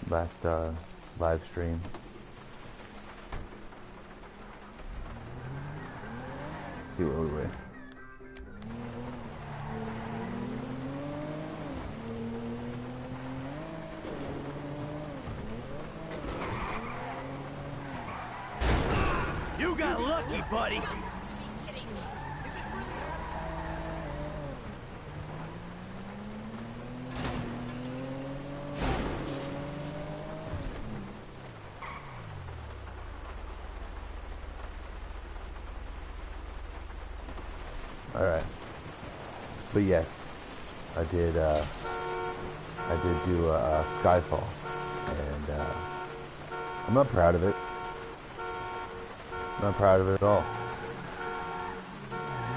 last live stream. Let's see what we win. You got lucky, buddy. Alright. But yes, I did do Skyfall, and I'm not proud of it. Not proud of it at all.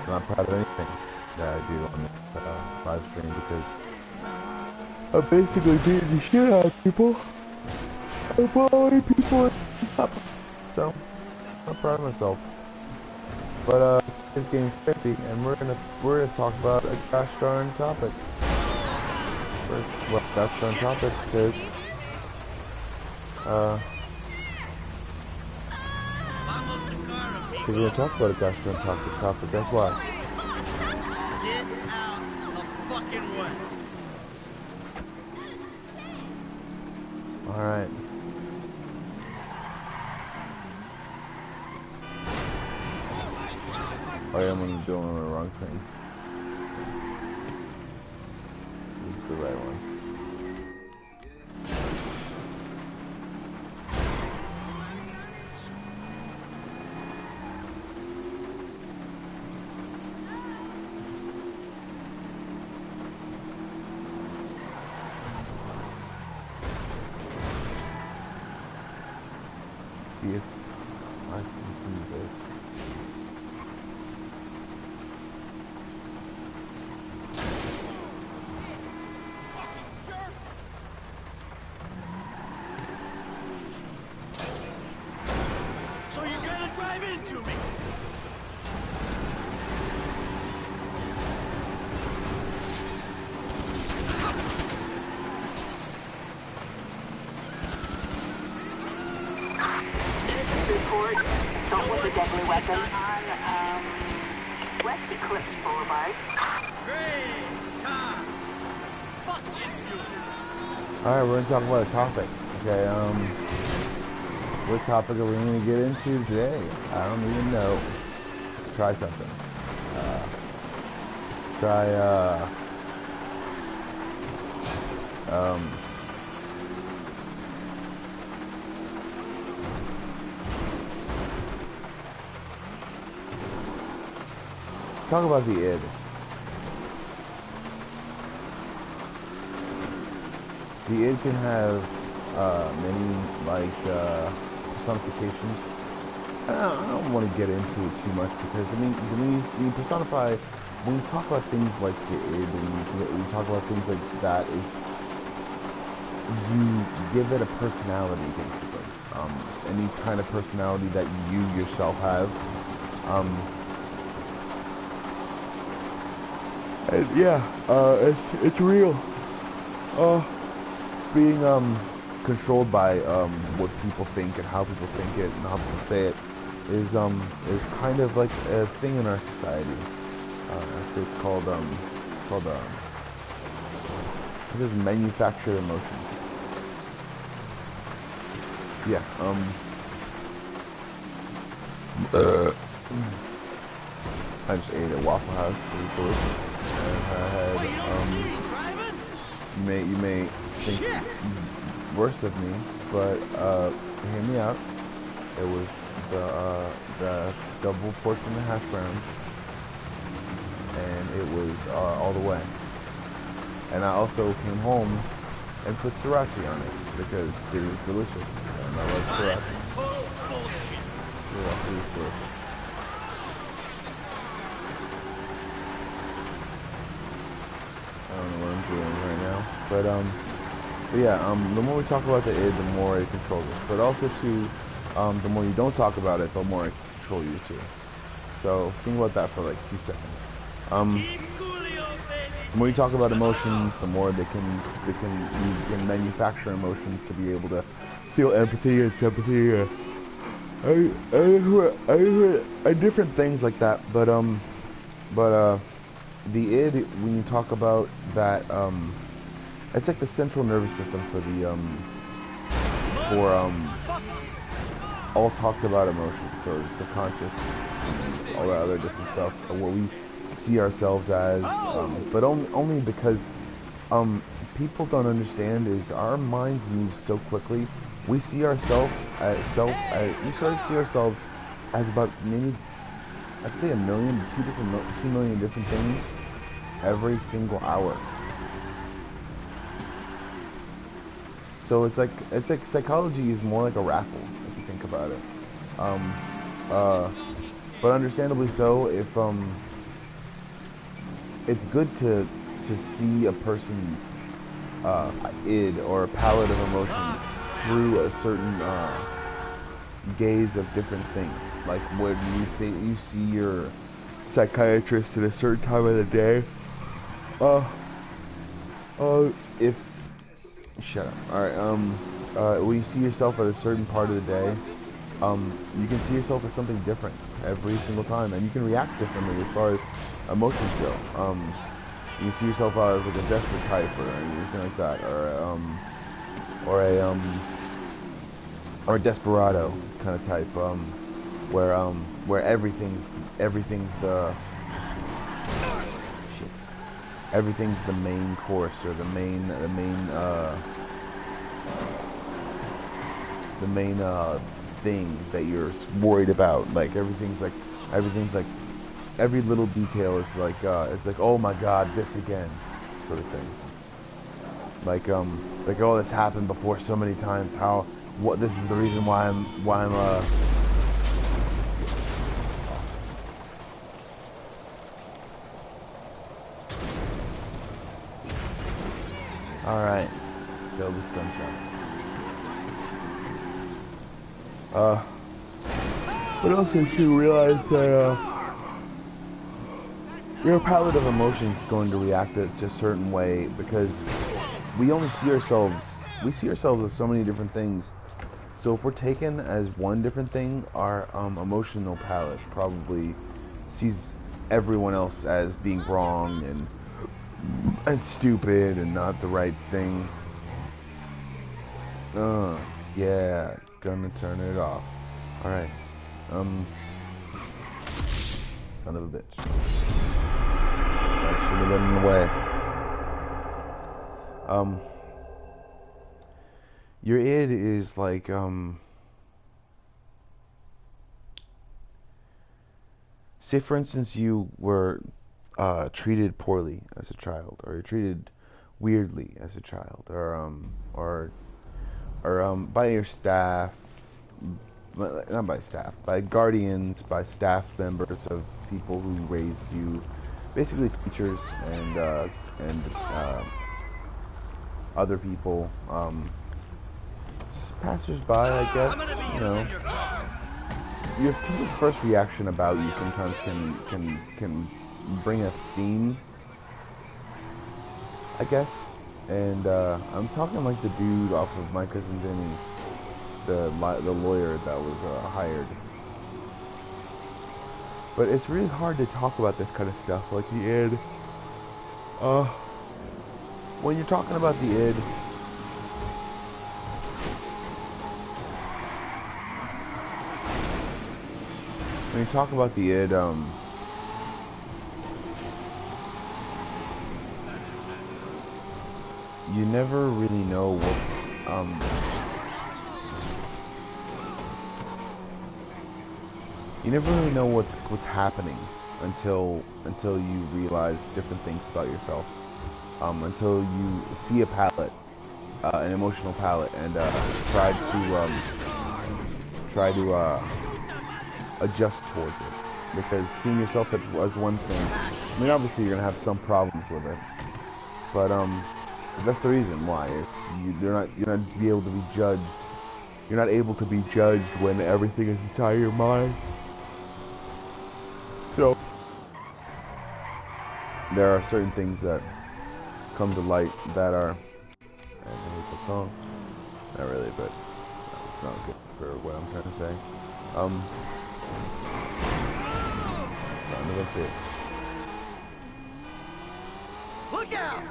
Not proud of anything that I do on this live stream, because I'm basically beating the shit out of people. I'm following people and stuff. So, I'm proud of myself. But this game's 50, and we're gonna talk about a gosh darn topic. Well, gosh darn topic because we're gonna talk about a gosh darn topic. That's why. Get out of fucking way. All right. Oh yeah, I'm doing the wrong thing. This is the right one. Let's see if I can do this. So you're gonna drive into me? Report. Don't put the deadly weapon on West Eclipse Boulevard. Great time. Fucking you. Alright, we're gonna talk about a topic. Okay, what topic are we gonna get into today? I don't even know. Let's try something. Talk about the id. The id can have many personifications. I don't want to get into it too much because when you personify, when you talk about things like the id, and you talk about things like that, is you give it a personality, basically. Any kind of personality that you yourself have. And yeah, it's real. Being controlled by what people think and how people think it and how people say it is kind of like a thing in our society. It's called it is manufactured emotions. Yeah. I just ate at Waffle House. It was delicious. And I had you may think worse of me, but hear me out. It was the double portion of hash browns, and it was all the way. And I also came home and put sriracha on it because it was delicious, and I love sriracha. That's total bullshit. Sriracha is delicious. I don't know what I'm doing right now, but yeah, the more we talk about the id, the more it controls us. But also too, the more you don't talk about it, the more it can control you too. So think about that for like 2 seconds. Keep coolio, baby. the more you talk about emotions, the more you can manufacture emotions to be able to feel empathy and sympathy. And different things like that. But the id, when you talk about that, it's like the central nervous system for the all talked about emotions, so subconscious, and all that other different stuff, or what we see ourselves as, but only because people don't understand is our minds move so quickly. We see ourselves we start to see ourselves as about maybe, I'd say, 1,000,000 to 2 million different things every single hour. So it's like psychology is more like a raffle if you think about it. But understandably so, if it's good to see a person's id or a palette of emotions through a certain gaze of different things. Like when you see your psychiatrist at a certain time of the day, if shut up. All right. When you see yourself at a certain part of the day, you can see yourself as something different every single time, and you can react differently as far as emotions go. You see yourself as like a desperate type or anything like that, or a desperado kind of type, where everything's the main course, or the main thing that you're worried about. Like everything's like every little detail is like it's like, oh my god, this again, sort of thing. Like oh, this happened before so many times. This is the reason why I'm all right. Kill this gunshot. But also to realize that your palette of emotions is going to react in a certain way, because we only see ourselves as so many different things. So if we're taken as one different thing, our emotional palette probably sees everyone else as being wrong and stupid and not the right thing. Yeah, gonna turn it off. Alright. Son of a bitch. I should have been in the way. Your id is like, say for instance you were treated poorly as a child, or you're treated weirdly as a child, or by your staff, not by staff, by guardians, by staff members of people who raised you, basically teachers and other people, passers-by, I guess. You know, your people's first reaction about you sometimes can bring a theme, I guess. And I'm talking like the dude off of My Cousin Vinny, the lawyer that was hired. But it's really hard to talk about this kind of stuff, like the id. When you're talking about the id, when you talk about the id, you never really know what, you never really know what's happening until you realize different things about yourself. Until you see a palette, an emotional palette, and try to adjust towards it. Because seeing yourself as one thing, I mean, obviously you're gonna have some problems with it, but that's the reason why. You're not able to be judged. You're not able to be judged when everything is inside your mind. So there are certain things that come to light that are, and the song, not really, but it's not good for what I'm trying to say. Son of a bitch. Look out!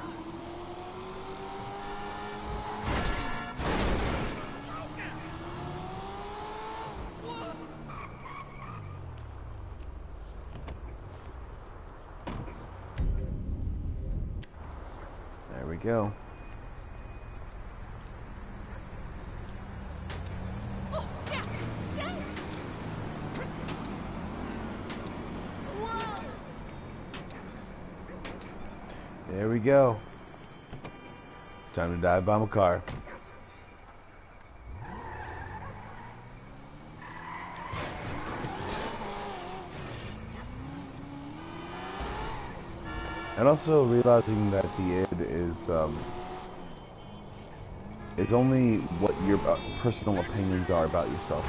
There we go. Oh, that's insane! Whoa! There we go. Time to dive bomb a car. And also realizing that the id is only what your personal opinions are about yourself.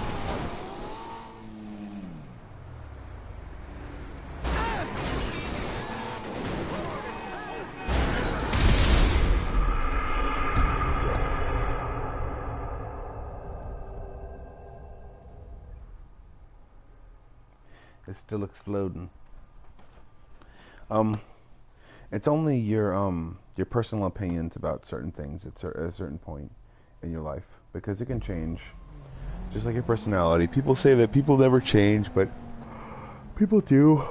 It's still exploding. It's only your personal opinions about certain things at a certain point in your life, because it can change, just like your personality. People say that people never change, but people do.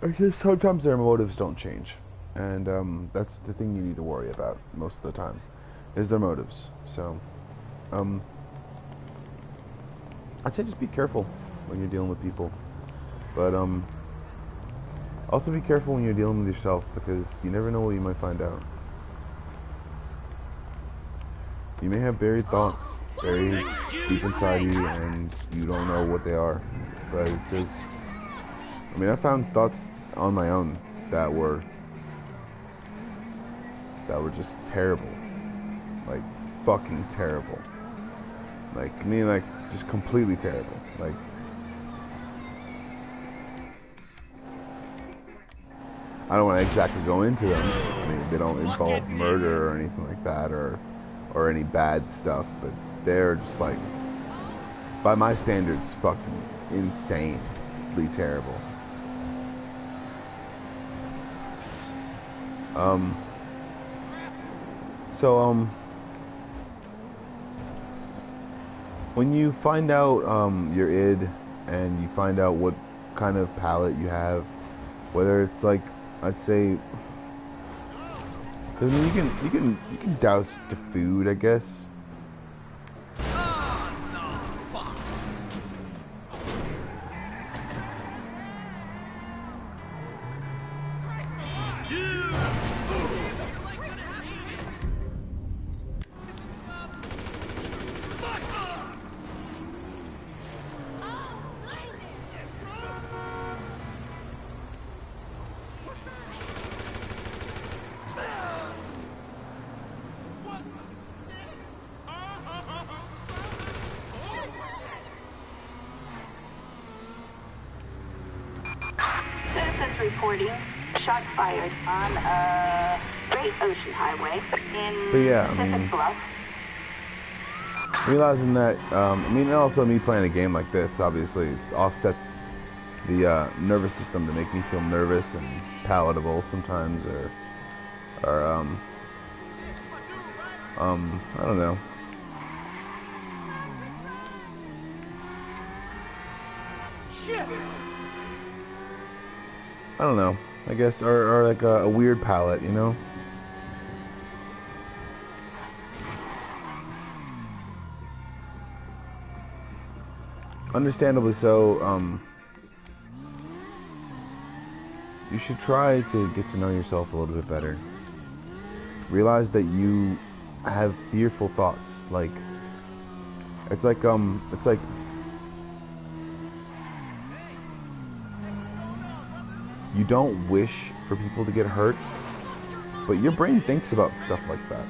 It's just sometimes their motives don't change, and that's the thing you need to worry about most of the time, is their motives. So, I'd say just be careful when you're dealing with people, but also be careful when you're dealing with yourself, because you never know what you might find out. You may have buried thoughts very deep inside you, and you don't know what they are. But it's just, I mean, I found thoughts on my own that were just terrible, like fucking terrible. Like, I mean, like just completely terrible. Like, I don't want to exactly go into them. I mean, they don't involve murder or anything like that, or any bad stuff, but they're just like, by my standards, fucking insanely terrible. When you find out your id, and you find out what kind of palate you have, whether it's like, I'd say, because I mean, you can douse the food, I guess. Reporting shots fired on Great Ocean Highway in Pacific Bluff. Realizing that, I mean, and also me playing a game like this obviously offsets the nervous system to make me feel nervous and palatable sometimes, or I don't know. Shit! I don't know, I guess, or like a weird palette, you know? Understandably so. You should try to get to know yourself a little bit better. Realize that you have fearful thoughts, like, it's like you don't wish for people to get hurt, but your brain thinks about stuff like that.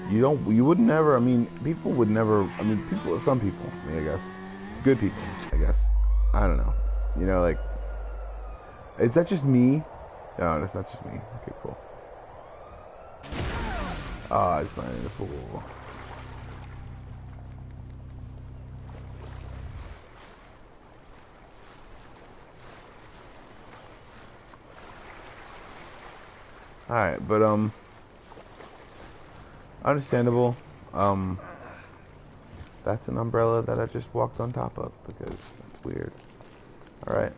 You would never, I mean, people would never, I mean, some people, I mean, I guess, good people, I guess, I don't know, you know, like, is that just me, No, that's not just me. Okay, cool. Ah, I just landed in the pool. Alright, but, understandable. That's an umbrella that I just walked on top of because it's weird. Alright,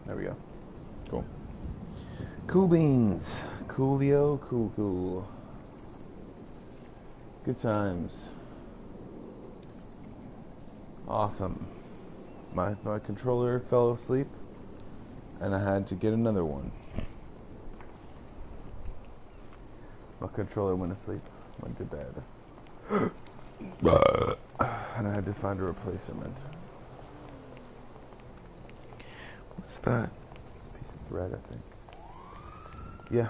there we go. Cool. Cool beans. Coolio, cool. Good times. Awesome. My controller fell asleep, and I had to get another one. My controller went asleep, went to bed. And I had to find a replacement. What's that? It's a piece of thread, I think. Yeah,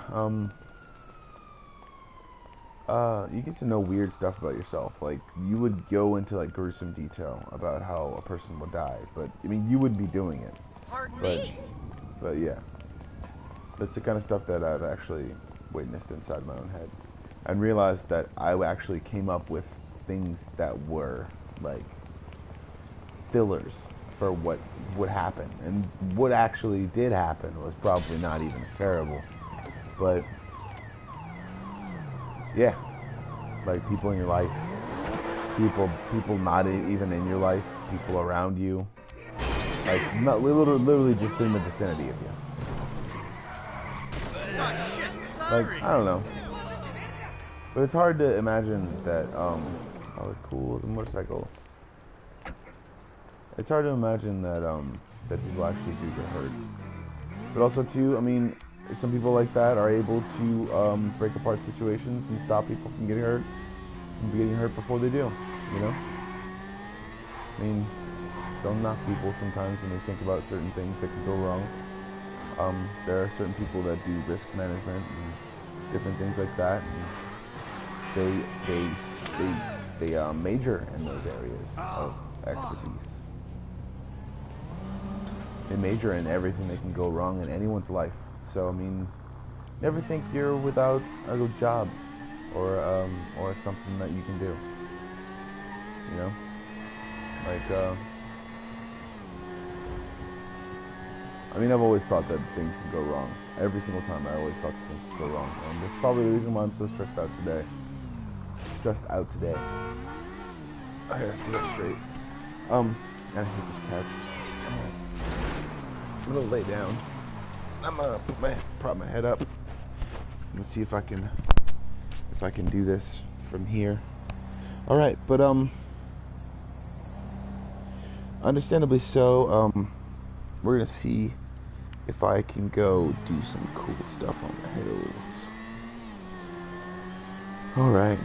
you get to know weird stuff about yourself. Like, you would go into, like, gruesome detail about how a person would die. But, I mean, you would be doing it. Pardon me? But, yeah. That's the kind of stuff that I've actually witnessed inside my own head. And realized that I actually came up with things that were, like, fillers for what would happen. And what actually did happen was probably not even as terrible. But, yeah, like people in your life, people not even in your life, people around you, like not literally just in the vicinity of you. Oh shit, sorry. Like, I don't know, but it's hard to imagine that. Oh, cool, the motorcycle. It's hard to imagine that that people actually do get hurt. But also too, I mean, some people like that are able to break apart situations and stop people from getting hurt before they do, you know? I mean, don't knock people sometimes when they think about certain things that could go wrong. There are certain people that do risk management and different things like that, and they major in those areas of expertise. They major in everything that can go wrong in anyone's life. So, I mean, never think you're without a good job or something that you can do. You know? Like, I mean, I've always thought that things can go wrong. Every single time I always thought that things could go wrong. And that's probably the reason why I'm so stressed out today. I gotta sit up straight. I hate this couch. I'm gonna lay down. I'm gonna prop my head up. Let's see if I can do this from here. All right, but understandably so. We're gonna see if I can go do some cool stuff on the hills. All right.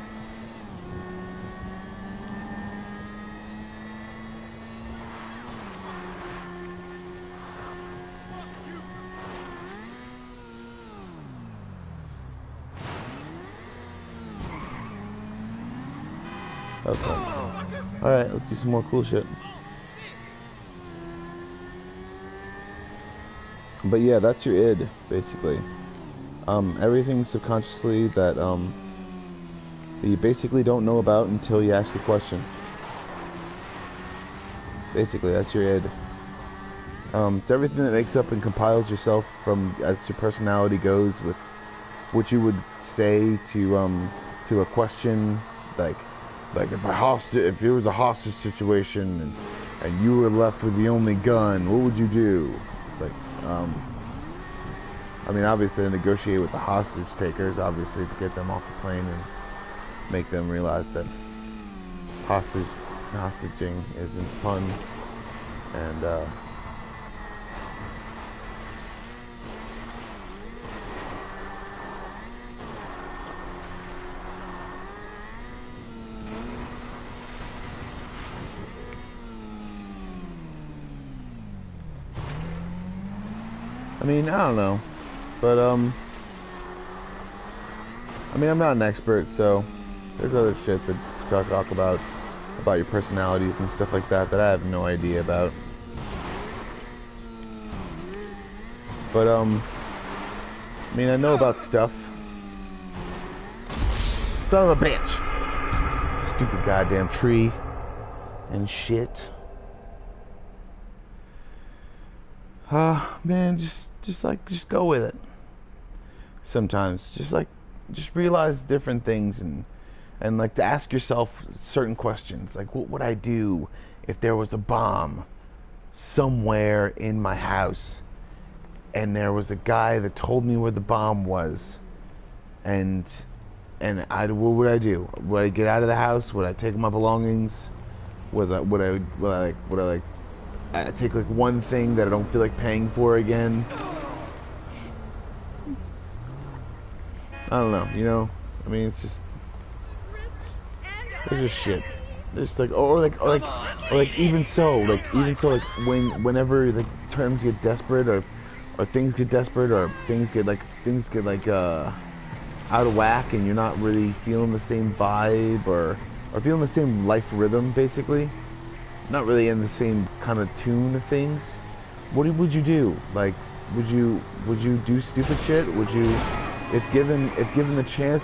Okay. Alright, let's do some more cool shit. But yeah, that's your id, basically. Everything subconsciously that you basically don't know about until you ask the question. Basically, that's your id. It's everything that makes up and compiles yourself from as your personality goes, with what you would say to a question like if it was a hostage situation and you were left with the only gun, what would you do? It's like, I mean, obviously negotiate with the hostage takers, obviously, to get them off the plane and make them realize that hostaging isn't fun, and I mean, I don't know. But, I mean, I'm not an expert, so there's other shit that talk about your personalities and stuff like that I have no idea about. But, I mean, I know about stuff. Son of a bitch! Stupid goddamn tree and shit. Man, just go with it. Sometimes, just realize different things and like to ask yourself certain questions. Like, what would I do if there was a bomb somewhere in my house and there was a guy that told me where the bomb was, and what would I do? Would I get out of the house? Would I take my belongings? Would I take like one thing that I don't feel like paying for again? I don't know, you know? I mean, it's just, it's just shit. It's like, or even so, whenever like terms get desperate, or things get desperate, or things get out of whack, and you're not really feeling the same vibe, or feeling the same life rhythm, basically, not really in the same kind of tune of things. What would you do? Like, would you do stupid shit? Would you, if given the chance,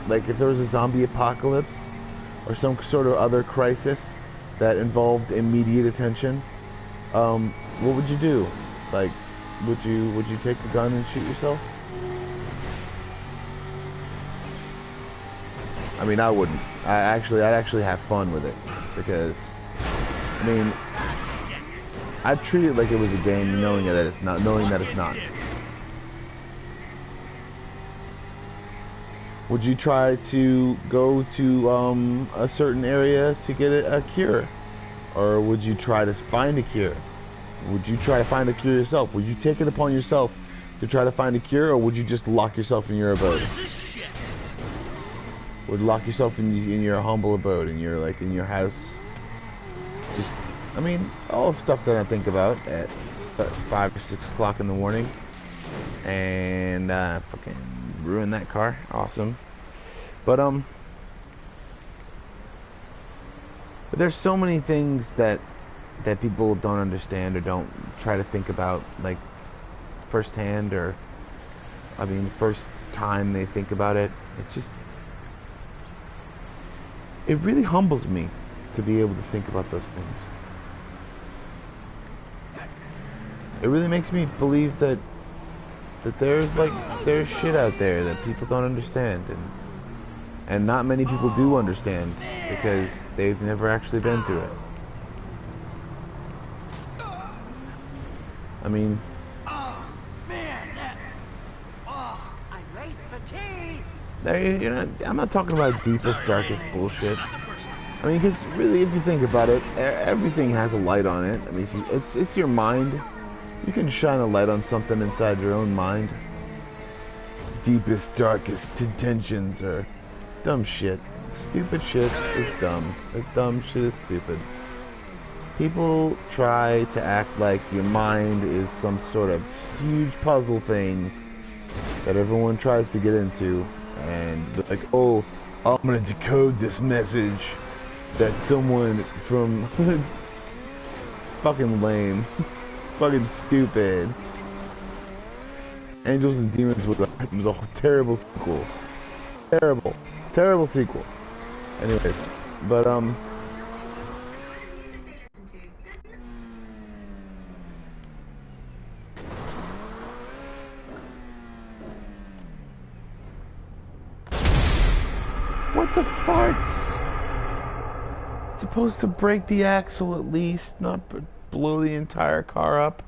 like if there was a zombie apocalypse or some sort of other crisis that involved immediate attention, what would you do? Like, would you take a gun and shoot yourself? I mean, I wouldn't. I'd actually have fun with it, because, I mean, I'd treat it like it was a game, knowing that it's not. Would you try to go to a certain area to get a cure? Or would you try to find a cure? Would you try to find a cure yourself? Would you take it upon yourself to try to find a cure, or would you just lock yourself in your abode? Would lock yourself in your humble abode, in your house? Just, I mean, all the stuff that I think about at 5 or 6 o'clock in the morning, and fucking ruin that car. Awesome. But there's so many things that people don't understand or don't try to think about, like, firsthand, or, I mean, first time they think about it. It's just, it really humbles me to be able to think about those things. It really makes me believe that there's shit out there that people don't understand, and not many people do understand, because they've never actually been through it. I mean, I'm not talking about deepest, darkest bullshit. I mean, because really, if you think about it, everything has a light on it. I mean, it's your mind. You can shine a light on something inside your own mind. Deepest, darkest intentions, or dumb shit. Stupid shit is dumb. Dumb shit is stupid. People try to act like your mind is some sort of huge puzzle thing that everyone tries to get into, and like, oh, I'm gonna decode this message that someone from it's fucking lame. Fucking stupid. Angels and Demons was a terrible sequel. Terrible sequel. Anyways, but what the farts? It's supposed to break the axle at least, not blow the entire car up.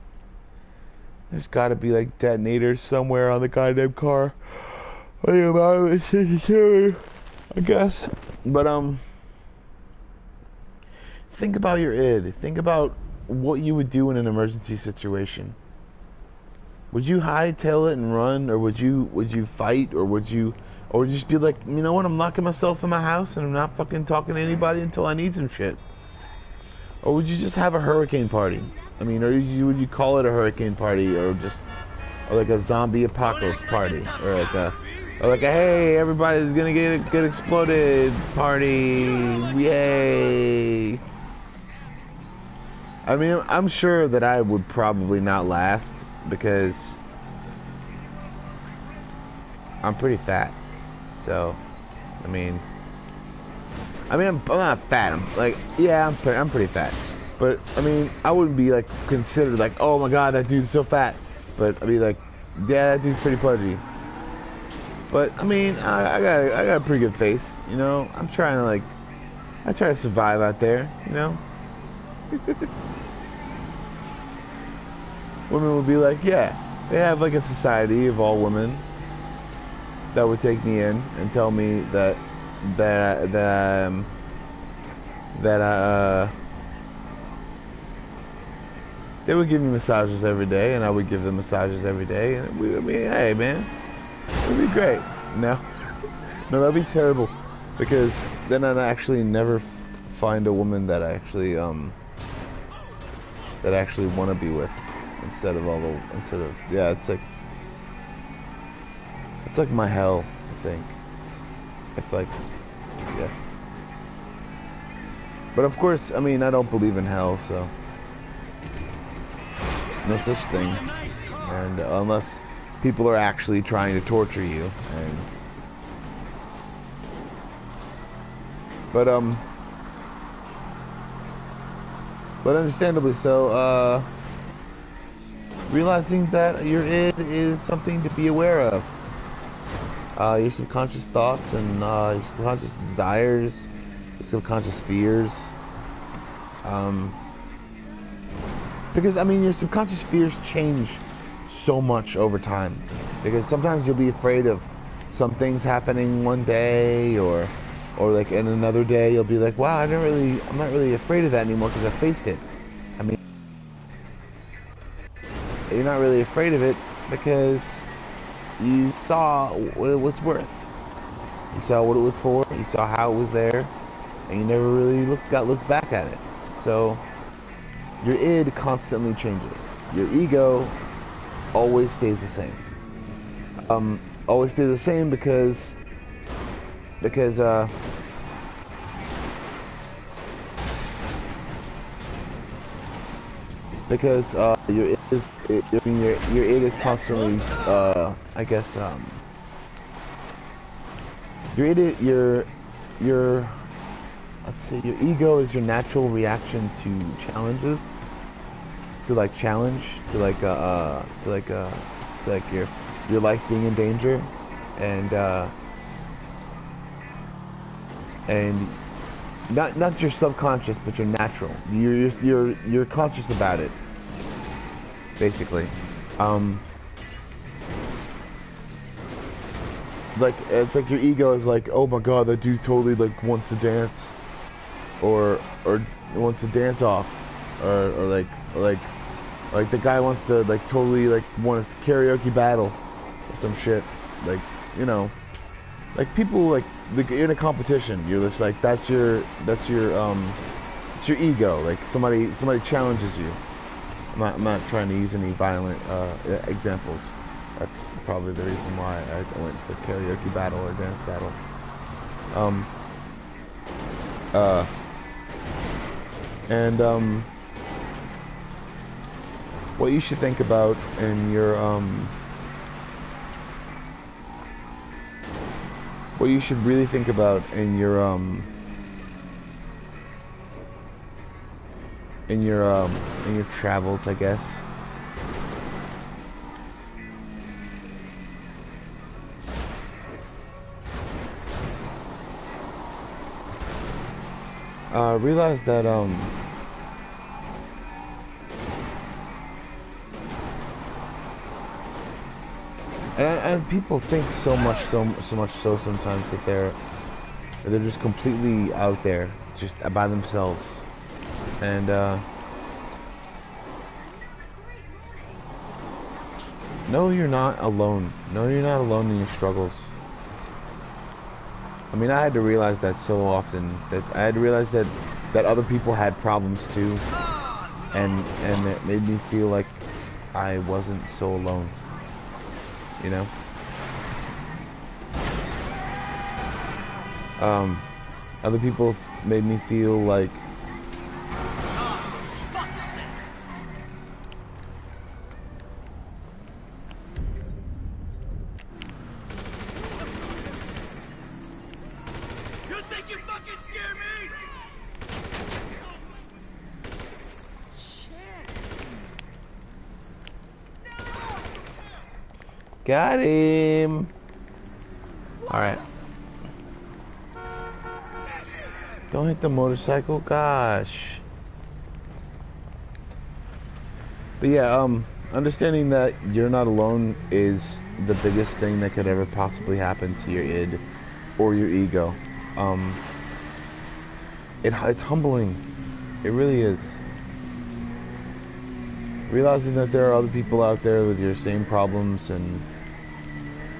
There's gotta be like detonators somewhere on the goddamn car. I guess. But think about your id. Think about what you would do in an emergency situation. Would you hightail it and run, or would you fight, or would you just be like, you know what, I'm locking myself in my house and I'm not fucking talking to anybody until I need some shit? Or would you just have a hurricane party? I mean, would you call it a hurricane party, or like a zombie apocalypse party, or like a hey, everybody's gonna get exploded party, yay! I mean, I'm sure that I would probably not last because I'm pretty fat. So, I'm not fat. I'm like, yeah, I'm pretty fat. But I mean, I wouldn't be like considered like, oh my god, that dude's so fat. But I'd be like, yeah, that dude's pretty pudgy. But I mean, I got a pretty good face, you know. I try to survive out there, you know. Women will be like, yeah, they have like a society of all women that would take me in and tell me that they would give me massages every day, and I would give them massages every day, and I mean, hey man, it would be great. No, that'd be terrible, because then I'd actually never find a woman that I actually want to be with, instead of yeah, it's like my hell, I think. It's like, yeah. But of course, I mean, I don't believe in hell, so no such thing. And unless people are actually trying to torture you, and but understandably so, realizing that your id is something to be aware of. Your subconscious thoughts and your subconscious desires, your subconscious fears. Because I mean, your subconscious fears change so much over time. Because sometimes you'll be afraid of some things happening one day, or like in another day you'll be like, wow, I'm not really afraid of that anymore because I faced it. I mean, you're not really afraid of it because you saw what it was worth. You saw what it was for. You saw how it was there, and you never really looked back at it. So your id constantly changes. Your ego always stays the same. Always stays the same because your id is constantly I guess let's see, your ego is your natural reaction to challenges, to like your life being in danger, and not your subconscious, but your natural. You're conscious about it, basically. Like, it's like your ego is like, oh my god, that dude totally like wants to dance, or wants to dance off, or like the guy wants to like totally like want a karaoke battle or some shit, like, you know, like people like you're in a competition, you're just like, that's your it's your ego, like somebody challenges you. I'm not trying to use any violent examples. That's probably the reason why I went to karaoke battle or dance battle. What you should think about in your what you should really think about in your travels, I guess. Realize that and people think so much so sometimes that they're just completely out there, just by themselves, and no, you're not alone. No, you're not alone in your struggles. I mean, I had to realize that so often. That I had to realize that that other people had problems too, and it made me feel like I wasn't so alone, you know? Other people made me feel like You think you fucking scare me? got him. All right. Don't hit the motorcycle, gosh. But yeah, understanding that you're not alone is the biggest thing that could ever possibly happen to your id or your ego. It's humbling. It really is. Realizing that there are other people out there with your same problems and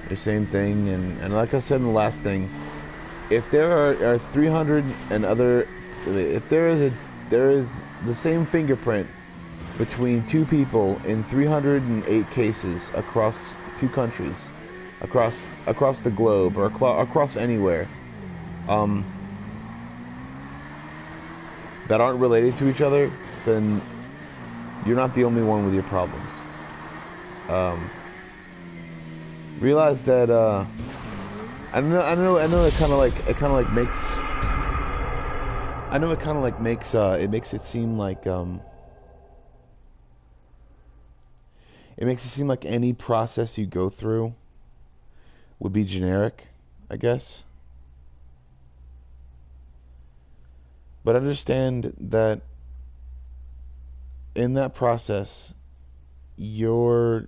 your same thing, and like I said in the last thing, if there are 300 and other, if there is the same fingerprint between two people in 308 cases across 2 countries, across the globe, or across anywhere, that aren't related to each other, then you're not the only one with your problems. Realize that I know it kind of like makes it makes it seem like any process you go through would be generic, I guess. But understand that in that process, you're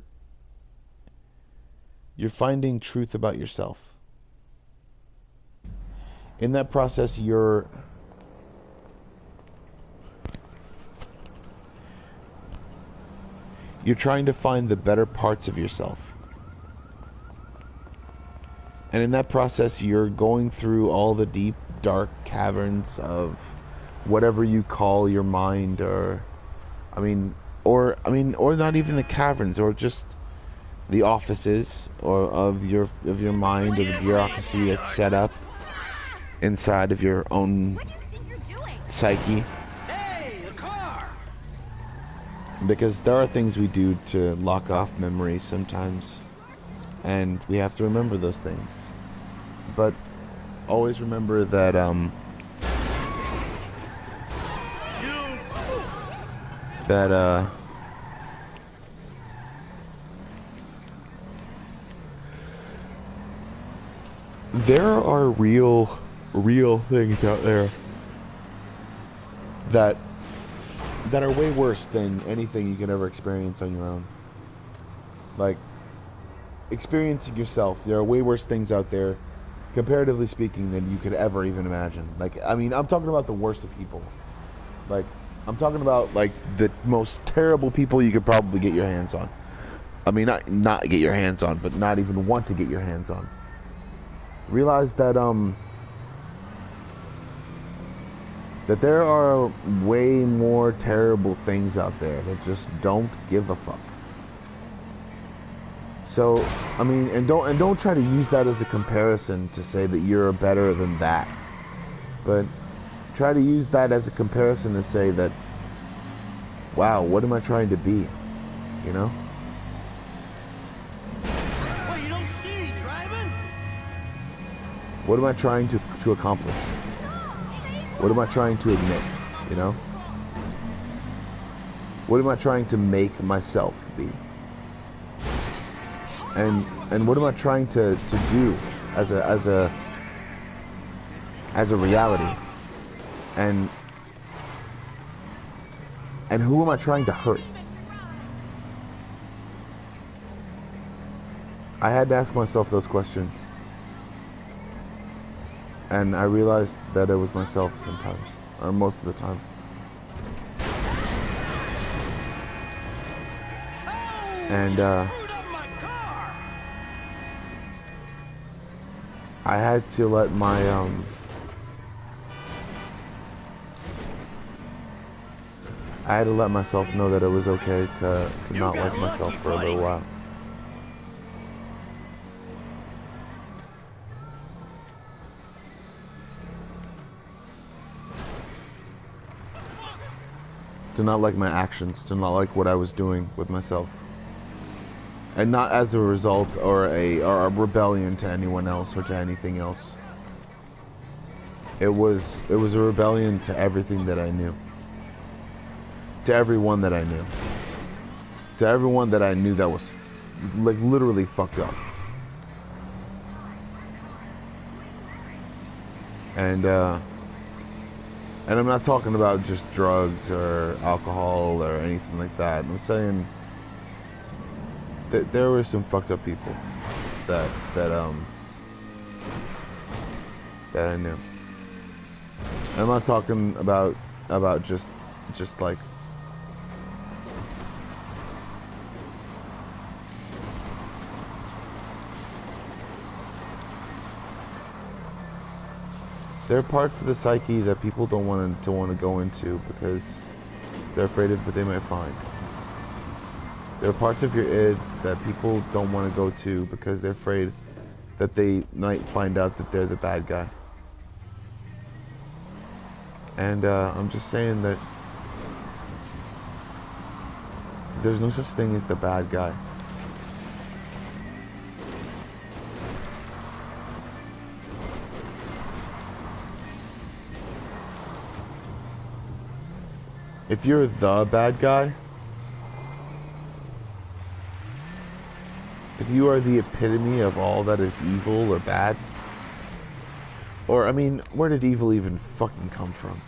finding truth about yourself. In that process, you're trying to find the better parts of yourself. And in that process, you're going through all the deep, dark caverns of whatever you call your mind, or not even the caverns, or just the offices or of your mind, or the bureaucracy that's set up inside of your own psyche. Hey, a car! Because there are things we do to lock off memories sometimes, and we have to remember those things. But always remember that there are real things out there that are way worse than anything you can ever experience on your own. Like, experiencing yourself, there are way worse things out there, comparatively speaking, than you could ever even imagine. Like, I mean, I'm talking about the worst of people. Like, I'm talking about, like, the most terrible people you could probably get your hands on. I mean, not get your hands on, but not even want to get your hands on. Realize that, that there are way more terrible things out there that just don't give a fuck. So, I mean, and don't try to use that as a comparison to say that you're better than that. But try to use that as a comparison to say that, wow, what am I trying to be? You know? Well, you don't see me driving? What am I trying to accomplish? What am I trying to admit? You know? What am I trying to make myself be? And what am I trying to do as a reality? And who am I trying to hurt? I had to ask myself those questions. And I realized that it was myself sometimes, or most of the time. And I had to let my I had to let myself know that it was okay to not got like myself lucky, for a little buddy. while. To not like my actions, to not like what I was doing with myself. And not as a result or a rebellion to anyone else or to anything else. It was a rebellion to everything that I knew. To everyone that I knew. To everyone that I knew that was like literally fucked up. And I'm not talking about just drugs or alcohol or anything like that. I'm saying that there were some fucked up people that I knew. And I'm not talking about just like there are parts of the psyche that people don't want to go into because they're afraid of what they might find. There are parts of your id that people don't want to go to because they're afraid that they might find out that they're the bad guy. And I'm just saying that there's no such thing as the bad guy. If you're the bad guy, if you are the epitome of all that is evil or bad, or I mean, where did evil even fucking come from?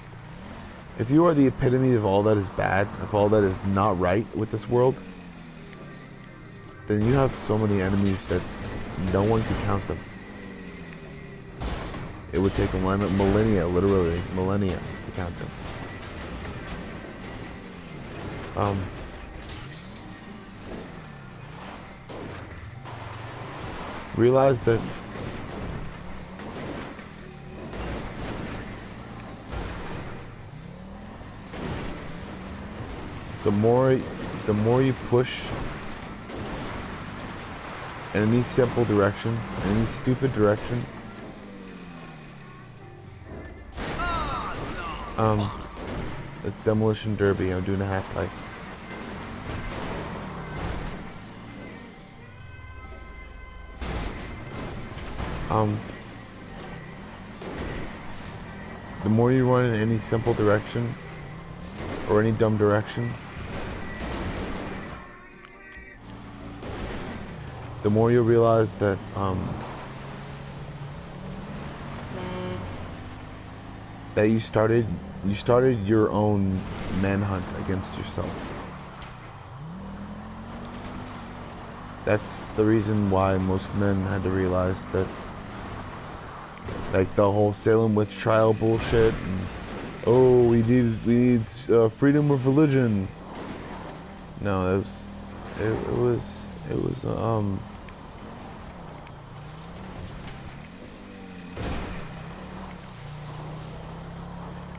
If you are the epitome of all that is bad, of all that is not right with this world, then you have so many enemies that no one can count them. It would take a millennia, literally millennia, to count them. Realize that the more you push in any simple direction, any stupid direction, it's Demolition Derby. I'm doing a half pipe. The more you run in any simple direction or any dumb direction, the more you realize that that you started your own manhunt against yourself. That's the reason why most men had to realize that, like the whole Salem witch trial bullshit, and, oh, we need freedom of religion. No, it was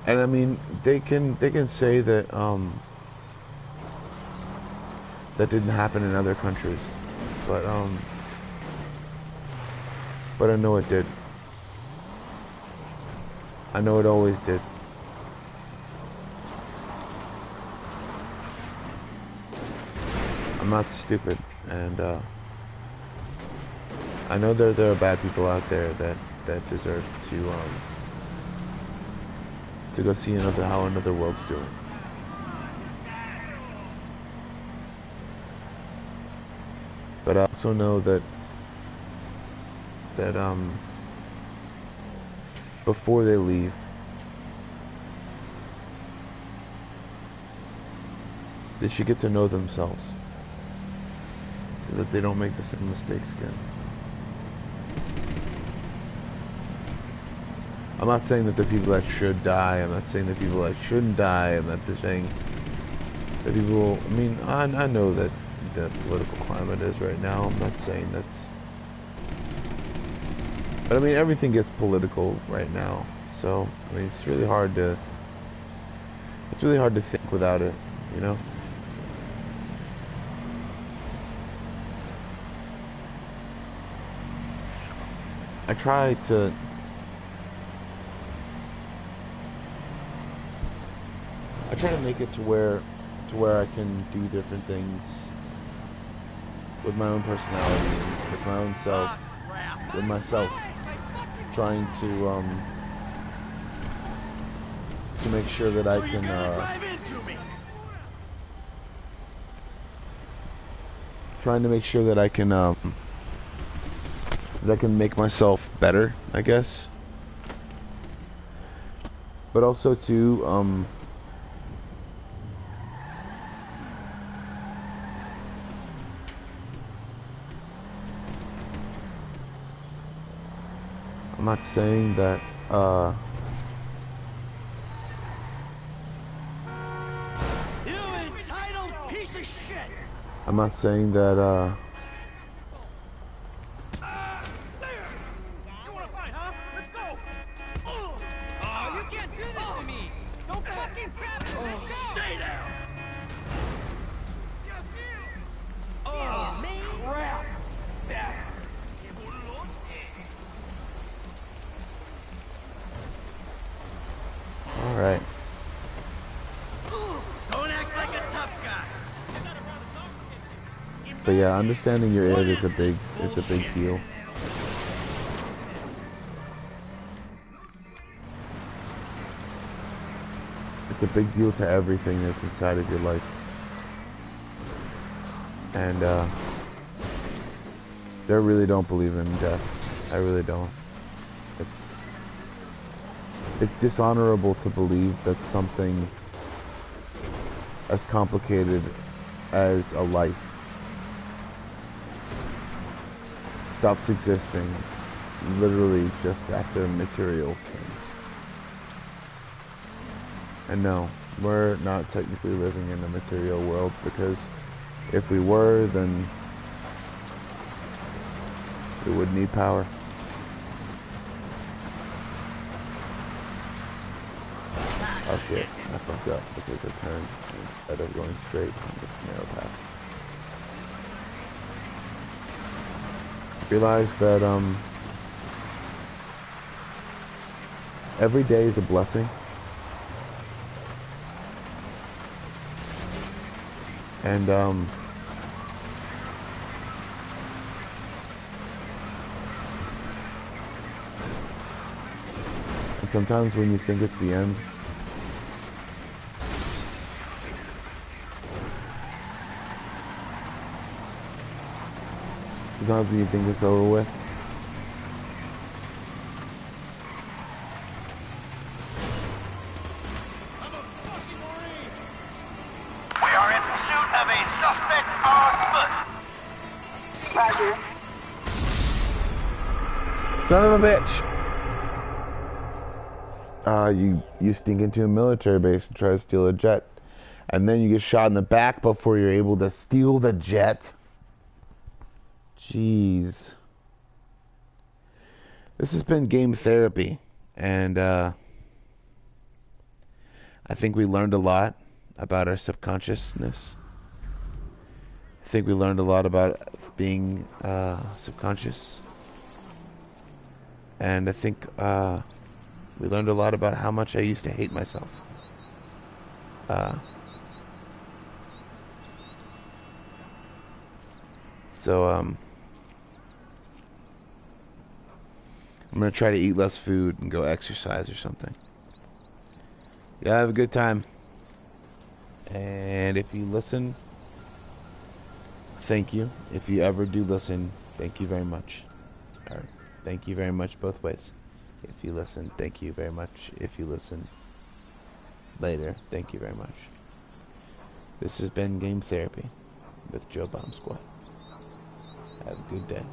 and I mean, they can say that that didn't happen in other countries, but I know it did. I know it always did. I'm not stupid, and I know there are bad people out there that deserve to go see how another world's doing. But I also know that before they leave, they should get to know themselves so that they don't make the same mistakes again. I'm not saying that the people that should die, I'm not saying that people that shouldn't die, I'm not just saying that people, I mean, I know that the political climate is right now, I'm not saying that's, but I mean, everything gets political right now, so, I mean, it's really hard to think without it, you know? I try to make it to where I can do different things with my own personality, with my own self, with myself, trying to make sure that I can trying to make sure that I can make myself better, I guess. But also too I'm not saying that You entitled piece of shit! I'm not saying that You wanna fight, huh? Let's go! Oh, you can't do this to me! Don't fucking trap me! Let's go! Stay down! Oh, crap! all right. Don't act like a tough guy! But yeah, understanding your id is a big deal. It's a big deal to everything that's inside of your life. And I really don't believe in death. I really don't. It's dishonorable to believe that something as complicated as a life stops existing literally just after material things. And no, we're not technically living in a material world, because if we were, then we would need power. Oh shit, I fucked up because I turned instead of going straight on this narrow path. Realize that every day is a blessing. And sometimes when you think it's the end, sometimes when you think it's over with, We are in pursuit of a suspect on foot! Roger. son of a bitch. You sneak into a military base and try to steal a jet, and then you get shot in the back before you're able to steal the jet. Jeez. This has been game therapy, and I think we learned a lot about our subconsciousness. I think we learned a lot about being subconscious, and I think we learned a lot about how much I used to hate myself. So I'm gonna try to eat less food and go exercise or something. Yeah, have a good time. And if you listen, thank you. If you ever do listen, thank you very much. Or thank you very much both ways. If you listen, thank you very much. If you listen later, thank you very much. This has been Game Therapy with Joe Bomb Squad. Have a good day.